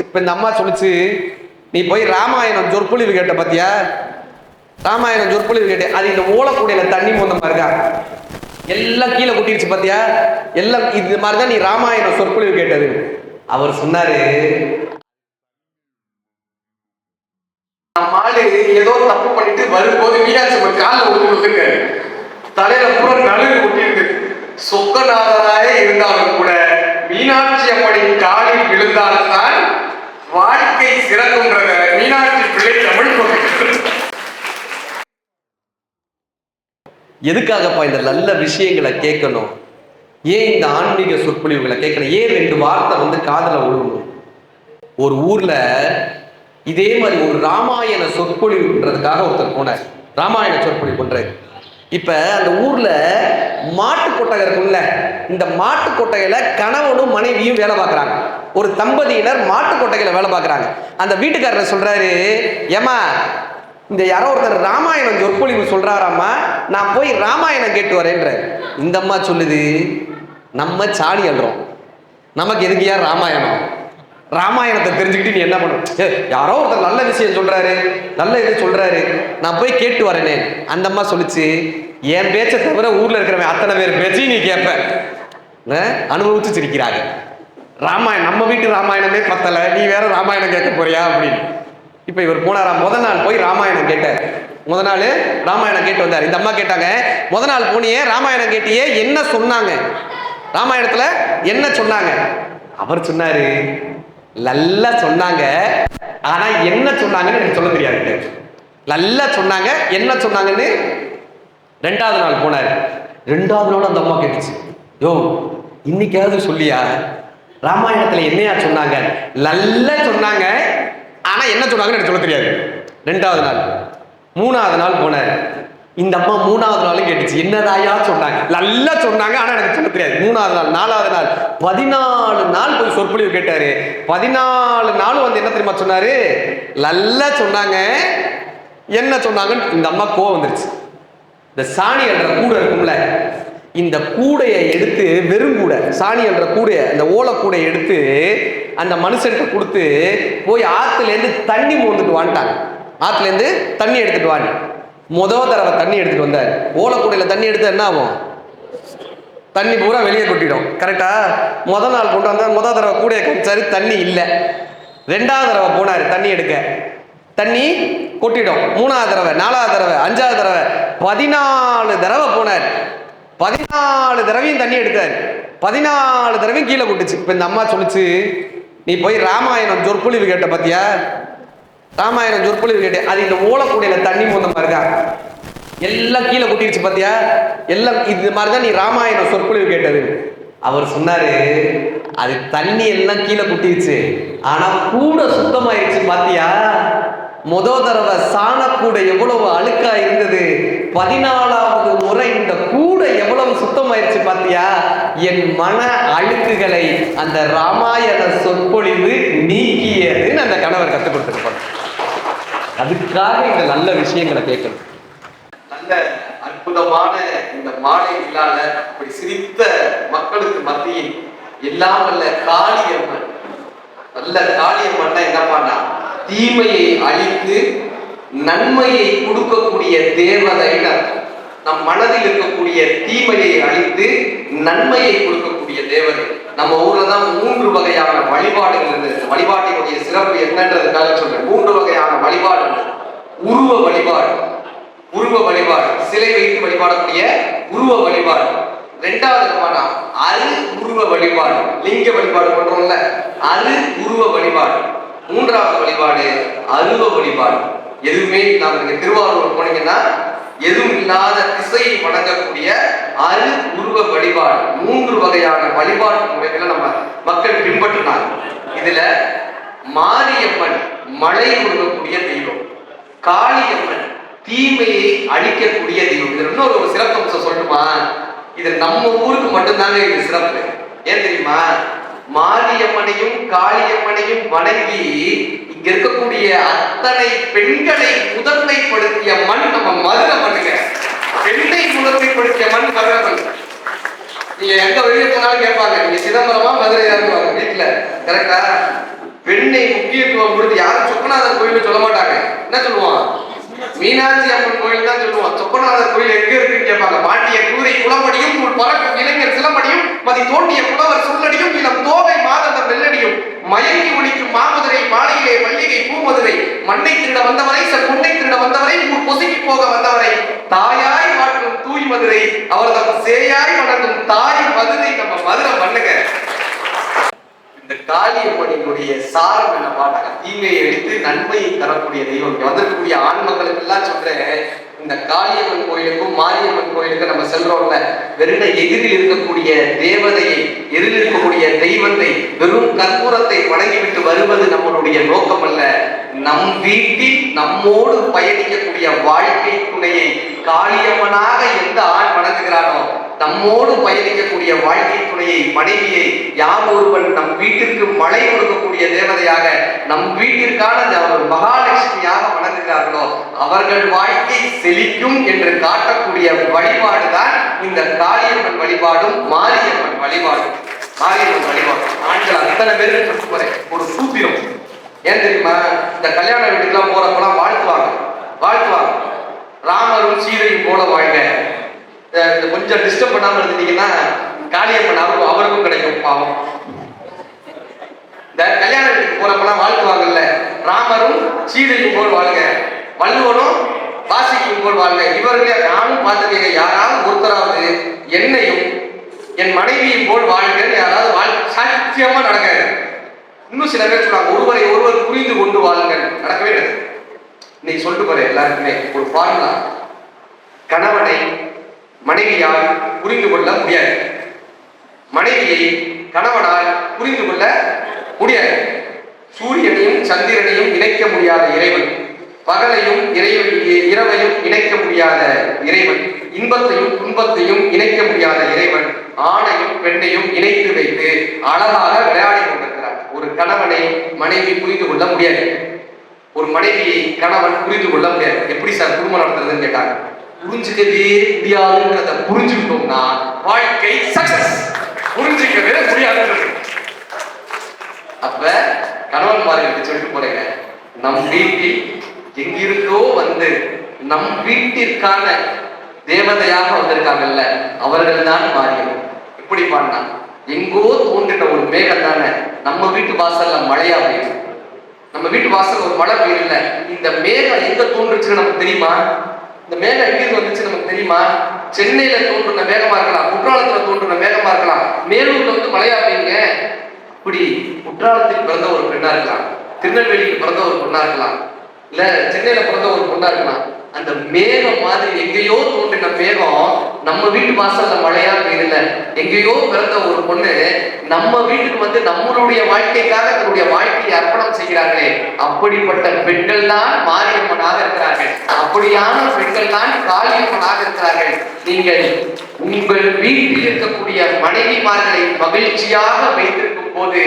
இப்ப இந்த அம்மா சொல்லிச்சு, நீ போய் ராமாயணம் சொற்பொழிவு கேட்ட பாத்தியா, ராமாயணம் சொற்பொழிவு கேட்ட, அது இந்த ஓலக்கூடையில தண்ணி மோந்த மாதிரிதான் எல்லாம் கீழே கொட்டிருச்சு பாத்தியா, எல்லாம் இது மாதிரிதான் நீ ராமாயணம் சொற்பொழிவு கேட்டது. அவர் சொன்னாரு, நம்மாளு ஏதோ தப்பு பண்ணிட்டு வரும்போது மீனாட்சி அம்மன் காலில் விழுந்துருக்காரு, தலையில பூரா நழுவு கொட்டிருக்கு. சொக்கநாதராய இருந்தாலும் கூட மீனாட்சி அம்மனின் காலில் விழுந்தால்தான் வாழ்க்கை சிறக்கும்ன்றத மீனாட்சி பிள்ளை தமிழ் கொண்டு. எதுக்காகப்பா இந்த நல்ல விஷயங்களை கேட்கணும்? ஏன் இந்த ஆன்மீக சொற்பொழிவுகளை கேட்கணும்? ஏன் 2 வார்த்தை காதல விழுகணும்? ஒரு ஊர்ல இதே மாதிரி ஒரு ராமாயண சொற்பொழிவுன்றதுக்காக ஒருத்தர் போனார், ராமாயண சொற்பொழிவு பண்றாரு. இப்ப அந்த ஊர்ல மாட்டு கொட்டகை இருக்கும்ல, இந்த மாட்டு கொட்டகையில கணவனும் மனைவியும் வேலை பார்க்கறாங்க. ஒரு தம்பதியினர் மாட்டு கொட்டகையில வேலை பார்க்கறாங்க. அந்த வீட்டுக்காரர் சொல்றாரு, ஏமா இந்த யாரோ ஒருத்தர் ராமாயணம் சொற்பொழிவு சொல்றாராமா, நான் போய் ராமாயணம் கேட்டு வரேன்ற. இந்த அம்மா சொல்லுது, நம்ம சாணி அல்றோம், நமக்கு எதுக்கு யார் ராமாயணம்? ராமாயணத்தை தெரிஞ்சுக்கிட்டு நீ என்ன பண்ணும்? யாரோ ஒருத்தர் நல்ல விஷயம் சொல்றாரு, நல்ல இது சொல்றாரு, நான் போய் கேட்டு வரேனே. அந்த அம்மா சொல்லிச்சு, என் பேச்சை தவிர ஊர்ல இருக்கிறவன் அத்தனை பேர் பேச்சையும் நீ கேட்ப. அனுபவிச்சு சிரிக்கிறாங்க. ராமாயணம் நம்ம வீட்டு ராமாயணமே பத்தல, நீ வேற ராமாயணம் கேட்க போறியா அப்படின்னு. இப்ப இவர் போனாராம், முத நாள் போய் ராமாயணம் கேட்டார். முத நாள் ராமாயணம் கேட்டு வந்தார். இந்த அம்மா கேட்டாங்க, முத நாள் போனியே ராமாயணம் கேட்டியே, என்ன சொன்னாங்க? ராமாயணத்துல என்ன சொன்னாங்க? அவர் சொன்னாரு, நல்லா சொன்னாங்க, ஆனா என்ன சொன்னாங்கன்னு எனக்கு சொல்ல தெரியாது. நல்லா சொன்னாங்க, என்ன சொன்னாங்கன்னு. 2வது நாள் போனாரு. 2வது நாள் அந்த அம்மா கேட்டுச்சு, யோ இன்னைக்காவது சொல்லியா, ராமாயணத்துல என்னையா சொன்னாங்க? நல்லா சொன்னாங்க, ஆனா என்ன சொன்னாங்கன்னு எனக்கு சொல்ல தெரியாது. 2வது நாள். 3வது நாள் போனாரு. இந்த அம்மா 3வது நாளும் கேட்டுச்சு, என்னதாயா சொன்னாங்க? நல்லா சொன்னாங்க, ஆனா எனக்கு சொல்ல தெரியாது. 3வது நாள். 4வது நாள். 14 நாள் போய் சொற்பொழிவு கேட்டாரு. 14 நாளும் என்ன தெரியுமா சொன்னாரு? நல்லா சொன்னாங்க, என்ன சொன்னாங்கன்னு. இந்த அம்மா கோவம் வந்துருச்சு. இந்த சாணி என்ற கூடை இருக்கும்ல, இந்த கூடையை எடுத்து, வெறும் கூடை, சாணி என்ற கூடைய, இந்த ஓலை கூடையை எடுத்து அந்த மனுஷன்கிட்ட கொடுத்து, போய் ஆத்துல இருந்து தண்ணி மோந்துட்டு வாண்டாங்க. ஆத்துல இருந்து தண்ணி எடுத்துட்டு வாங்க. முதல் தடவை தண்ணி எடுத்துட்டு வந்தார். ஓலக்கூடையில தண்ணி எடுத்து என்ன ஆகும்? தண்ணி பூரா வெளியே கொட்டிடும். கரெக்டா? முதல் நாள் கொண்டு வந்தார். முதல் தடவை கூடைய கழிச்சாரு, தண்ணி இல்லை. 2வது தடவை போனாரு தண்ணி எடுக்க, தண்ணி கொட்டிடும். 3வது தடவை, 4வது தடவை, 5வது தடவை, 14 தடவை போனார். 14 தடவையும் தண்ணி எடுத்தார். 14 தடவையும் கீழே கொட்டுச்சு. இப்ப இந்த அம்மா சொல்லிச்சு, நீ போய் ராமாயணம் சொற்பொழிவு கேட்ட பாத்தியா, ராமாயணம் சொற்பொழிவு கேட்டு, அது இந்த ஓலக்கூடையில தண்ணி மோந்த மாதிரிதான் எல்லாம் கீழே கொட்டிருச்சு பாத்தியா, எல்லாம் இது மாதிரிதான் நீ ராமாயணம் சொற்பொழிவு கேட்டது. அவர் சொன்னாரு, அது தண்ணி எல்லாம் கீழே கொட்டிருச்சு, ஆனா கூட சுத்தமாயிருச்சு பாத்தியா. முதல் தடவை சாணக்கூடை எவ்வளவு அழுக்கா இருந்தது, 14வது முறை இந்த கூடை எவ்வளவு சுத்தமாயிருச்சு பாத்தியா. என் மன அழுக்குகளை அந்த ராமாயண சொற்பொழிவு நீக்கியதுன்னு அந்த கணவர் கற்றுக் கொடுத்துருப்பாங்க. அதுக்காக இந்த நல்ல விஷயங்களை கேட்கணும். நல்ல அற்புதமான இந்த மாலை விழால அப்படி சிரித்த மக்களுக்கு மத்தியில் எல்லாம் வல்ல காளியம்மன், நல்ல காளியம்மன் என்ன பண்ணா, தீமையை அழித்து நன்மையை கொடுக்கக்கூடிய தேவதைன்னு அர்த்தம். நம் மனதில் இருக்கக்கூடிய தீமையை அழித்து நன்மையை கொடுக்கக்கூடிய தேவதை. நம்ம ஊர்ல தான் 3 வகையான வழிபாடுகள் இருந்தது. வழிபாட்டினுடைய சிறப்பு என்னன்றதுக்காக சொல்றேன். 3 வகையான வழிபாடு. உருவ வழிபாடு, உருவ வழிபாடு, சிலை வைத்து வழிபாடக்கூடிய உருவ வழிபாடு. 2வது அரு உருவ வழிபாடு, லிங்க வழிபாடு பண்றோம்ல, அரு உருவ வழிபாடு. 3வது வழிபாடு அருவ வழிபாடு. எதுவுமே நாம திருவாரூர் போனீங்கன்னா எதுவும் இல்லாத திசையை வணங்கக்கூடிய அரு உருவ வழிபாடு. 3 வகையான வழிபாட்டு முறைகளை நம்ம மக்கள் பின்பற்றினாங்க. இதுல மாரியம்மன் மழை கொடுக்கக்கூடிய தெய்வம், காளியம்மன் தீமையை அழிக்கக்கூடிய தெய்வம். இது இன்னொரு சிறப்பம்சம் சொல்லணுமா, இது நம்ம ஊருக்கு மட்டும்தாங்க இது சிறப்பு. ஏன் தெரியுமா? மாரியம்மனையும் காளியம்மனையும் வணங்கி இங்க இருக்கக்கூடிய அத்தனை பெண்களை முதன்மைப்படுத்திய மண் நம்ம மதுரை மண்ணுங்க. பெண்ணை முதன்மைப்படுத்திய மண் மதுரை மண். நீங்க எங்க வெளியே போனாலும் கேட்பாங்க, நீங்க சிதம்பரமா மதுரை இறங்குவாங்க வீட்டுல. கரெக்டா? பெண்ணை முக்கியத்துவம் கொடுத்து யாரும் சொக்கநாதர் கோயில் சொல்ல மாட்டாங்க. என்ன சொல்லுவான்? மீனாட்சி அம்மன் கோயில் தான் சொல்லுவான். சொக்கநாதர் கோயில் எங்க இருக்குன்னு கேட்பாங்க. பாண்டிய கூரை குளமடியும் நூல் பறக்கும் இளைஞர் சிலமடியும் மதி தோண்டிய புலவர் சொல்லடியும் இளம் தோகை மாதந்த வெள்ளடியும் மயங்கி ஒழிக்கும் மாமதுரை மாலையிலே மல்லிகை பூமதுரை மண்ணை திருட வந்தவரை பொன்னை திருட வந்தவரை ஊர் பொசுக்கி போக வந்தவரை தாயாய் மாற்றும் தூய் மதுரை அவர்தம் சேயாய் வணங்கும் தாய் மதுரை நம்ம மதுரை பண்ணுங்க. இந்த காளியம்மனினுடைய சாரம் என்ன பாட்டாங்க? தீமையை எடுத்து நன்மையை தரக்கூடிய தெய்வம். வந்திருக்கக்கூடிய ஆண் மக்களுக்கு எல்லாம் சொல்றேன், இந்த காளியம்மன் கோயிலுக்கும் மாரியம்மன் கோயிலுக்கும் நம்ம செல்றோம்ல, வெறும் எதிரில் இருக்கக்கூடிய தேவதையை, எதிரில் இருக்கக்கூடிய தெய்வத்தை, வெறும் கற்பூரத்தை வணங்கிவிட்டு வருவது நம்மளுடைய நோக்கம் அல்ல. நம் வீட்டில் நம்மோடு பயணிக்கக்கூடிய வாழ்க்கை துணையை காளியம்மனாக எந்த ஆண் வணங்குகிறானோ, நம்மோடு பயணிக்கக்கூடிய வாழ்க்கை துணையை, மனைவியை யார் ஒருவன் நம் வீட்டிற்கு மழை கொடுக்கக்கூடிய தேவதையாக, நம் வீட்டிற்கான மகாலட்சுமியாக வணங்குகிறார்களோ அவர்கள் வாழ்க்கை செழிக்கும் என்று காட்டக்கூடிய வழிபாடுதான் இந்த காளியம்மன் வழிபாடும் மாரியம்மன் வழிபாடும். மாரியம்மன் வழிபாடு ஆண்கள் அத்தனை பேருக்கு சொல்லிட்டு போறேன் ஒரு சூத்திரம். ஏன் தெரியுமா? இந்த கல்யாண வீட்டுக்கெல்லாம் போறப்பெல்லாம் வாழ்த்துவாங்க. ராமரும் சீதையும் போல வாழ்க. கொஞ்சம் டிஸ்டர்ப் பண்ணாம இருந்தீங்கன்னா காளியம்மன் அவருக்கும் கிடைக்கும் பாவம். இந்த கல்யாண வீட்டுக்கு போறப்பெல்லாம் வாழ்த்துவாங்கல்ல, ராமரும் சீதையும் போல் வாழ்க, வள்ளுவனும் வாசிக்கும் போல் வாழ்க. இவர்களே நானும் பார்த்துக்கீங்க, யாராவது ஒருத்தராவது என்னையும் என் மனைவியும் போல் வாழ்க யாராவது சாட்சியமா நடக்காது. இன்னும் சில பேர் சொல்றாங்க ஒருவரை ஒருவர் புரிந்து கொண்டு வாழுங்கள். நடக்கவே இல்லை. இன்னைக்கு சொல்லிட்டு போறேன் எல்லாருக்குமே ஒரு ஃபார்முலா. கணவனை மனைவியால் புரிந்து கொள்ள முடியாது, மனைவியை கணவனால் புரிந்து கொள்ள முடியாது. சூரியனையும் சந்திரனையும் இணைக்க முடியாத இறைவன், பகலையும் இரவையும் இணைக்க முடியாத இறைவன், இன்பத்தையும் துன்பத்தையும் இணைக்க முடியாத இறைவன் ஆணையும் பெண்ணையும் இணைத்து வைத்து அழகாக விளையாடி கொண்டிருக்கிறார். ஒரு கணவனை மனைவி புரிந்து கொள்ள முடியாது, ஒரு மனைவியை கணவன் புரிந்து கொள்ள முடியாது. எப்படி சார் குடும்பம் நடத்துறதுன்னு கேட்டாங்க. புரிஞ்சுக்கவே முடியாதுங்கிறத புரிஞ்சுக்கிட்டோம்னா வாழ்க்கை சக்சஸ். புரிஞ்சுக்கவே முடியாது. அப்ப கணவன்மார்களுக்கு சொல்லிட்டு போறேங்க, நம் வீட்டில் எங்கிருந்தோ வந்து நம் வீட்டிற்கான தேவதையாக வந்திருக்காங்கல்ல, அவர்கள் தான் மாரியம்மன். எப்படி பாடினா, எங்கோ தோன்றின ஒரு மேகம் தானே நம்ம வீட்டு வாசல்ல மழையா பெய்யுது. நம்ம வீட்டு வாசல் ஒரு மழை பெய்யல, இந்த மேகம் எங்க தோன்றுச்சுன்னு நமக்கு தெரியுமா? இந்த மேகம் எங்கிருந்து வந்துச்சு நமக்கு தெரியுமா? சென்னையில தோன்றுன மேகமா இருக்கலாம், குற்றாலத்துல தோன்றுன மேகமா இருக்கலாம், மேலூர்ல வந்து மழையா பெய்யுங்க. இப்படி குற்றாலத்தில் பிறந்த ஒரு பெண்ணா இருக்கலாம், திருநெல்வேலியில் பிறந்த ஒரு பொண்ணா இருக்கலாம், இல்ல சென்னையில பிறந்த ஒரு பொண்ணா இருக்கலாம். அந்த மேகம் மாதிரி எங்கேயோ தோன்றின மேகம் நம்ம வீட்டு வாசல்ல மழையா பெய்யல, எங்கேயோ பிறந்த ஒரு பொண்ணு நம்ம வீட்டுக்கு வந்து நம்மளுடைய வாழ்க்கைக்காக தன்னுடைய வாழ்க்கையை அர்ப்பணம் செய்கிறார்களே, அப்படிப்பட்ட பெண்கள் தான் மாரியம்மனாக இருக்கிறார்கள். அப்படியான பெண்கள் தான் காளியம்மனாக இருக்கிறார்கள். நீங்கள் உங்கள் வீட்டில் இருக்கக்கூடிய மனைவிமார்களை மகிழ்ச்சியாக வைத்திருக்கும் போது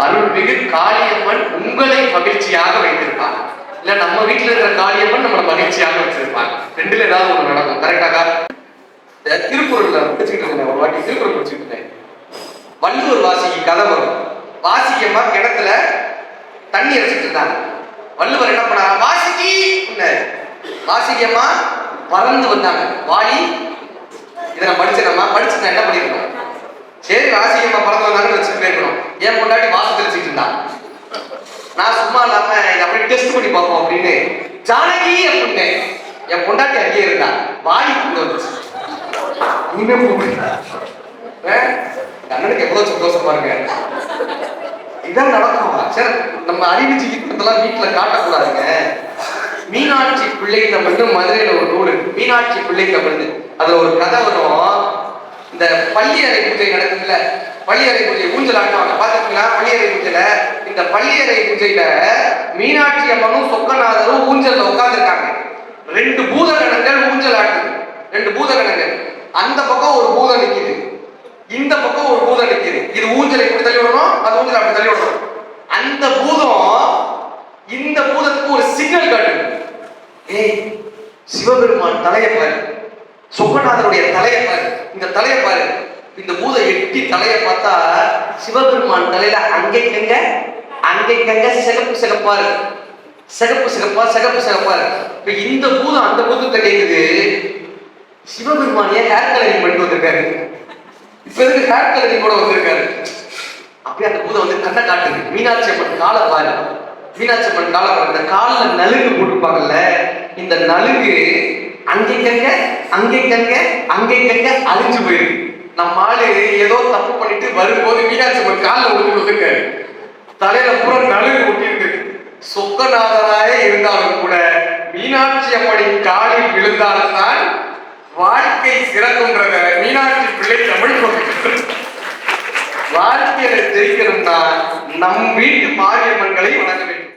அருள்மிகு காளியம்மன் உங்களை மகிழ்ச்சியாக வைத்திருப்பாங்க. இல்ல நம்ம வீட்டுல இருக்கிற காளியம்மன் நம்மளை மகிழ்ச்சியாக வச்சிருப்பாங்க. ரெண்டுல ஏதாவது ஒண்ணு நடக்கும். கரெக்டாக திருக்குறள்ல படிச்சுக்கிட்டு இருந்தேன், ஒரு வாட்டி திருக்குறள் படிச்சுட்டு இருந்தேன். வள்ளுவர் வாசிக்கு கதை வரும். வாசிக்கமா கிணத்துல தண்ணி அரைச்சிட்டு இருந்தாங்க. வள்ளுவர் என்ன பண்ணாங்க, வாசிக்கமா பறந்து வந்தாங்க. வாலி இதை நான் படிச்சேனம்மா, படிச்சு நான் என்ன பண்ணிருக்கோம், சரி வாசிக்கமா பறந்து வந்தாங்கன்னு வச்சுட்டு இருக்கணும். ஏன் பொண்டாட்டி வாசம் தெளிச்சுட்டு இருந்தாங்க. நான் சும்மா இல்லாம அப்படியே டெஸ்ட் பண்ணி பார்ப்போம் அப்படின்னு ஜானகி அப்படின்னு என் பொண்டாட்டி அங்கேயே இருந்தா. வாலி கூப்பிட்டு வந்துச்சு. அண்ணனுக்கு எவ்வளவு சந்தோஷமா இருக்கு. இதான் நடக்கும். சரி, நம்ம அறிவு ஜீவித்தெல்லாம் வீட்டுல காட்டக்கூடாதுங்க. மீனாட்சி பிள்ளை தமிழ்னு மதுரையில ஒரு நூல், மீனாட்சி பிள்ளை தமிழ்னு. அதுல ஒரு கதை வரும். இந்த பள்ளி அறை பூஜை நடக்குதுல்ல, பள்ளி அறை பூஜை ஊஞ்சல் ஆட்டுவாங்க பாத்துருக்கீங்களா? பள்ளி அறை பூஜையில, இந்த பள்ளி அறை பூஜையில மீனாட்சி அம்மனும் சொக்கநாதரும் ஊஞ்சல்ல உட்கார்ந்துருக்காங்க. ரெண்டு பூதகணங்கள் ஊஞ்சல் ஆட்டுது. ரெண்டு பூதகணங்கள், அந்த பக்கம் ஒரு பூதம் நிக்குது, இந்த பக்கம் ஒரு பூதம் நிக்குது. இது ஊஞ்சலை இப்படி தள்ளி விடணும், அது ஊஞ்சல் அப்படி தள்ளி விடணும். அந்த பூதம் இந்த பூதத்துக்கு ஒரு சிக்னல் காட்டுது. ஏய், சிவபெருமான் தலையை பாரு, சொக்கநாதருடைய தலையை பாரு, இந்த தலையை பாரு. இந்த பூதம் எட்டி தலையை பார்த்தா சிவபெருமான் தலையில அங்கங்க அங்கங்க சிகப்பு சிகப்பா இருக்கு, சிகப்பு சிகப்பா இருக்கு. இப்ப இந்த பூதம் அந்த பூதத்தை கேக்குது, சிவபெருமானிய ஹேர் கலரிங் பண்ணிட்டு வந்திருக்காரு, இப்ப எதுக்கு ஹேர் கலரிங் கூட வந்திருக்காரு? அப்படியே அந்த பூதம் வந்து கண்ணை காட்டுது. மீனாட்சி அம்மன் காலை பாரு, மீனாட்சி அம்மன் காலை பாரு, இந்த காலில் நலுங்கு போட்டிருப்பாங்கல்ல, இந்த நலுங்கு அங்கங்க அழிஞ்சு போயிருக்கு. நம்ம ஆளு ஏதோ தப்பு பண்ணிட்டு வரும்போது மீனாட்சி அம்மன் காலில் விழுந்துருக்காரு, தலையில பூரா நலுங்கு ஒட்டி இருக்கு. சொக்கநாதராக இருந்தாலும் கூட மீனாட்சி அம்மனின் காலில் விழுந்தால்தான் வாழ்க்கை சிறக்கும்ன்றத மீனாட்சி பிள்ளை தமிழ் வாழ்க்கையில ஜெயிக்கணும்னா நம் வீட்டு மாரியம்மன்களை வணங்க வேண்டும்.